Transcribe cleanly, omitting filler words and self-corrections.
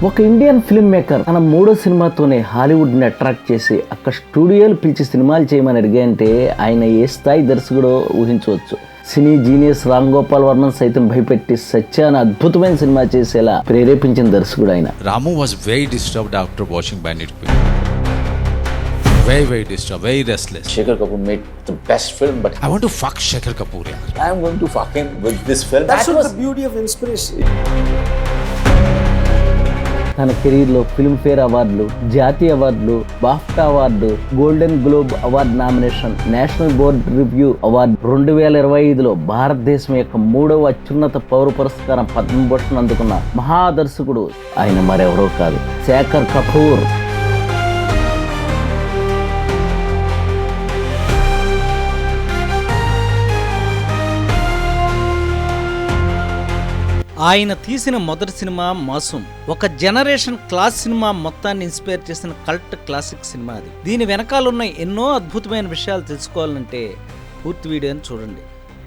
ఒక Indian film maker తన మూడో సినిమాతోనే హాలీవుడ్ ని అట్రాక్ట్ చేసి అక్కడ స్టూడియోలు పిలిచి సినిమాలు చేయమని అడిగాయంటే ఆయన ఏ స్థాయి దర్శకుడో ఊహించవచ్చు. సినీ జీనియస్ రామ్ గోపాల్ వర్మన్ సైతం భయపెట్టి సత్యాన్ని అద్భుతమైన సినిమా చేసేలా ప్రేరేపించిన దర్శకుడు ఆయన. Ramu was very disturbed after watching Bandit Queen. Very disturbed, very restless. Shekhar Kapoor made the best film, but I want to fuck Shekhar Kapoor. I am going to fuck him with this film. That's what the beauty of inspiration. తన కెరీర్లో Filmfare అవార్డులు, జాతీయ అవార్డులు, BAFTA award, golden globe award nomination, national board review award, 2025లో భారతదేశం యొక్క 3వ అత్యున్నత పౌర పురస్కారం పద్మభూషణ్ అందుకున్న మహాదర్శకుడు ఆయన మరెవరో కాదు, శేఖర్ కపూర్. ఆయన తీసిన మొదటి సినిమా మాసూమ్ ఒక జనరేషన్ క్లాస్ సినిమా మొత్తాన్ని ఇన్స్పైర్ చేసిన కల్ట్ క్లాసిక్ సినిమా అది. దీని వెనకాలన్న ఎన్నో అద్భుతమైన విషయాలు తెలుసుకోవాలంటే పూర్తి వీడియోని చూడండి.